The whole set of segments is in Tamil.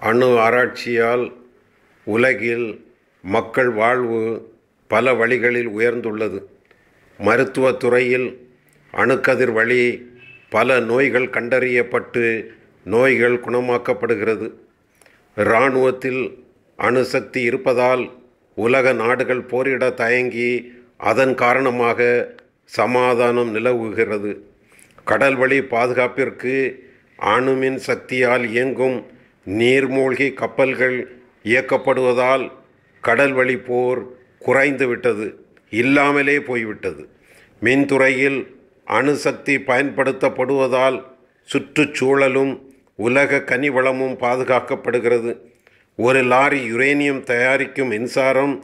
அணு ஆராய்ச்சியால் உலகில் மக்கள் வாழ்வு பல வழிகளில் உயர்ந்துள்ளது. மருத்துவத் துறையில் அணுக்கதிர் வழி பல நோய்கள் கண்டறியப்பட்டு நோய்கள் குணமாக்கப்படுகிறது. இராணுவத்தில் அணுசக்தி இருப்பதால் உலக நாடுகள் போரிட தயங்கி அதன் காரணமாக சமாதானம் நிலவுகிறது. கடல்வழி பாதுகாப்பிற்கு அணுமின் சக்தியால் இயங்கும் நீர்மூழ்கி கப்பல்கள் இயக்கப்படுவதால் கடல்வழி போர் குறைந்துவிட்டது, இல்லாமலே போய்விட்டது. மின்துறையில் அணுசக்தி பயன்படுத்தப்படுவதால் சுற்றுச்சூழலும் உலக கனிவளமும் பாதுகாக்கப்படுகிறது. ஒரு லாரி யுரேனியம் தயாரிக்கும் மின்சாரம்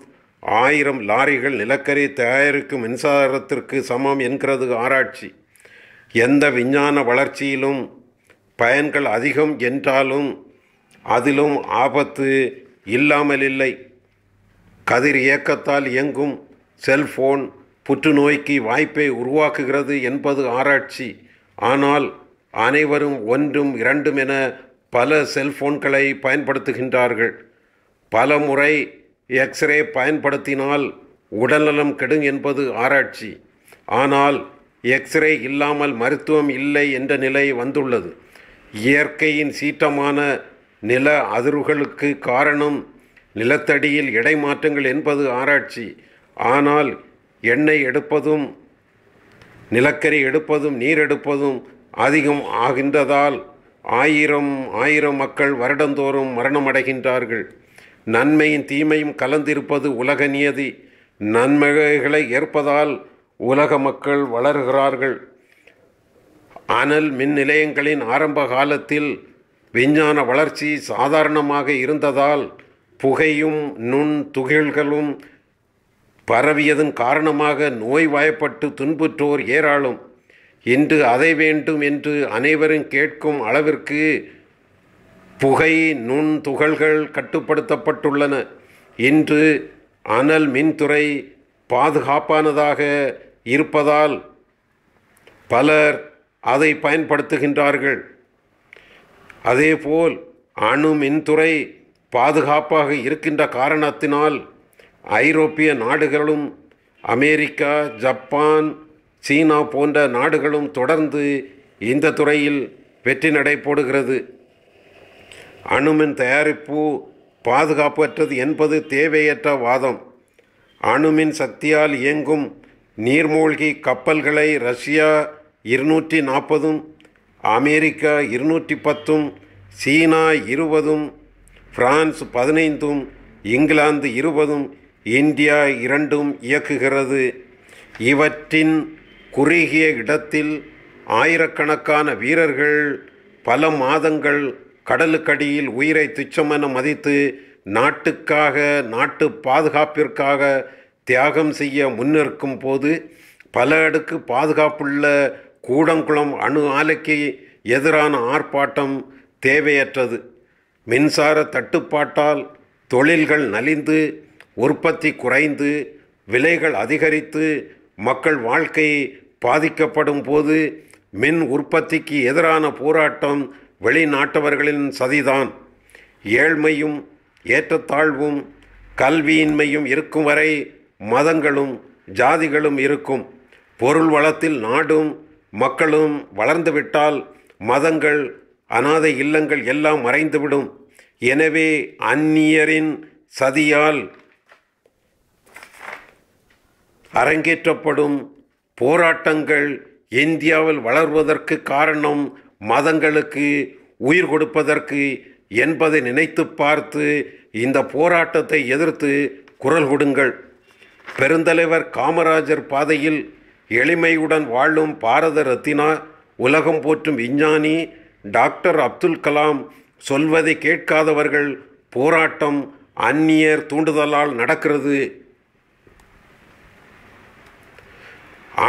1000 லாரிகள் நிலக்கரி தயாரிக்கும் மின்சாரத்திற்கு சமம் என்கிறது ஆராய்ச்சி. எந்த விஞ்ஞான வளர்ச்சியிலும் பயன்கள் அதிகம் என்றாலும் அதிலும் ஆபத்து இல்லாமலில்லை. கதிர் இயக்கத்தால் இயங்கும் செல்போன் புற்றுநோய்க்கு வாய்ப்பை உருவாக்குகிறது என்பது ஆராய்ச்சி. ஆனால் அனைவரும் ஒன்றும் இரண்டும் என பல செல்போன்களை பயன்படுத்துகின்றார்கள். பல முறை எக்ஸ்ரே பயன்படுத்தினால் உடல்நலம் கெடும் என்பது ஆராய்ச்சி. ஆனால் எக்ஸ்ரே இல்லாமல் மருத்துவம் இல்லை என்ற நிலை வந்துள்ளது. இயற்கையின் சீற்றமான நில அதிர்வுகளுக்கு காரணம் நிலத்தடியில் இடைமாற்றங்கள் என்பது ஆராய்ச்சி. ஆனால் எண்ணெய் எடுப்பதும் நிலக்கரி எடுப்பதும் நீர் எடுப்பதும் அதிகம் ஆகின்றதால் ஆயிரம் மக்கள் வருடந்தோறும் மரணமடைகின்றார்கள். நன்மையும் தீமையும் கலந்திருப்பது உலக நியதி. நன்மைகளை ஏற்பதால் உலக மக்கள் வளர்கிறார்கள். அனல் மின் நிலையங்களின் ஆரம்ப காலத்தில் விஞ்ஞான வளர்ச்சி சாதாரணமாக இருந்ததால் புகையும் நுண் துகள்களும் பரவியதன் காரணமாக நோய்வாய்ப்பட்டு துன்புற்றோர் ஏராளம். இன்று அதை வேண்டும் என்று அனைவரும் கேட்கும் அளவிற்கு புகை நுண் துகள்கள் கட்டுப்படுத்தப்பட்டுள்ளன. இன்று அனல் மின்துறை பாதுகாப்பானதாக இருப்பதால் பலர் அதை பயன்படுத்துகின்றார்கள். அதேபோல் அணு மின்துறை பாதுகாப்பாக இருக்கின்ற காரணத்தினால் ஐரோப்பிய நாடுகளும் அமெரிக்கா, ஜப்பான், சீனா போன்ற நாடுகளும் தொடர்ந்து இந்த துறையில் வெற்றி நடை போடுகிறது. அணுமின் தயாரிப்பு பாதுகாப்பற்றது என்பது தேவையற்ற வாதம். அணுமின் சக்தியால் இயங்கும் நீர்மூழ்கி கப்பல்களை ரஷ்யா 240, அமெரிக்கா 210, சீனா 20, பிரான்ஸ் 15, இங்கிலாந்து 20, இந்தியா 2 இயக்குகிறது. இவற்றின் குறுகிய இடத்தில் ஆயிரக்கணக்கான வீரர்கள் பல மாதங்கள் கடலுக்கடியில் உயிரை துச்சமென மதித்து நாட்டுக்காக, நாட்டு பாதுகாப்பிற்காக தியாகம் செய்ய முன்னிற்கும் போது பல அடுக்கு பாதுகாப்புள்ள கூடங்குளம் அணு ஆலைக்கு எதிரான ஆர்ப்பாட்டம் தேவையற்றது. மின்சார தட்டுப்பாட்டால் தொழில்கள் நலிந்து, உற்பத்தி குறைந்து, விலைகள் அதிகரித்து மக்கள் வாழ்க்கை பாதிக்கப்படும் போது மின் உற்பத்திக்கு எதிரான போராட்டம் வெளிநாட்டவர்களின் சதிதான். ஏழ்மையும் ஏற்றத்தாழ்வும் கல்வியின்மையும் இருக்கும் வரை மதங்களும் ஜாதிகளும் இருக்கும். பொருள் வளத்தில் நாடும் மக்களும் வளர்ந்துவிட்டால் மதங்கள், அனாதை இல்லங்கள் எல்லாம் மறைந்துவிடும். எனவே அந்நியரின் சதியால் அரங்கேற்றப்படும் போராட்டங்கள் இந்தியாவில் வளர்வதற்கு காரணம் மதங்களுக்கு உயிர் கொடுப்பதற்கு என்பதை நினைத்து பார்த்து இந்த போராட்டத்தை எதிர்த்து குரல் கொடுங்கள். பெருந்தலைவர் காமராஜர் பாதையில் எளிமையுடன் வாழும் பாரத ரத்தினா, உலகம் போற்றும் விஞ்ஞானி டாக்டர் அப்துல் கலாம் சொல்வதை கேட்காதவர்கள் போராட்டம் அந்நியர் தூண்டுதலால் நடக்கிறது.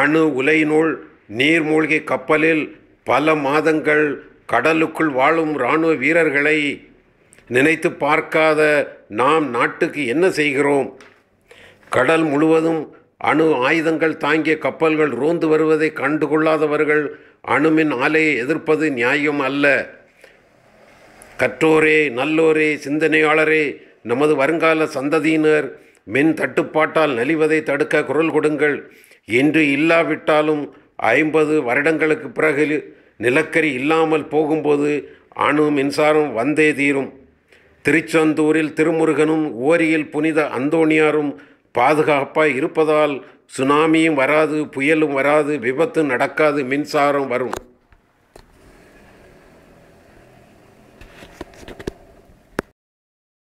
அணு உலையினுள் நீர்மூழ்கி கப்பலில் பல மாதங்கள் கடலுக்குள் வாழும் இராணுவ வீரர்களை நினைத்து பார்க்காத நாம் நாட்டுக்கு என்ன செய்கிறோம்? கடல் முழுவதும் அணு ஆயுதங்கள் தாங்கிய கப்பல்கள் ரோந்து வருவதை கண்டுகொள்ளாதவர்கள் அணுமின் ஆலையை எதிர்ப்பது நியாயம் அல்ல. கற்றோரே, நல்லோரே, சிந்தனையாளரே, நமது வருங்கால சந்ததியினர் மின் தட்டுப்பாட்டால் நலிவதை தடுக்க குரல் கொடுங்கள். இன்று இல்லாவிட்டாலும் 50 வருடங்களுக்கு பிறகு நிலக்கரி இல்லாமல் போகும்போது அணு மின்சாரம் வந்தே தீரும். திருச்செந்தூரில் திருமுருகனும் ஓரியில் புனித அந்தோணியாரும் பாதுகாப்பாய் இருப்பதால் சுனாமியும் வராது, புயலும் வராது, விபத்து நடக்காது, மின்சாரம் வரும்.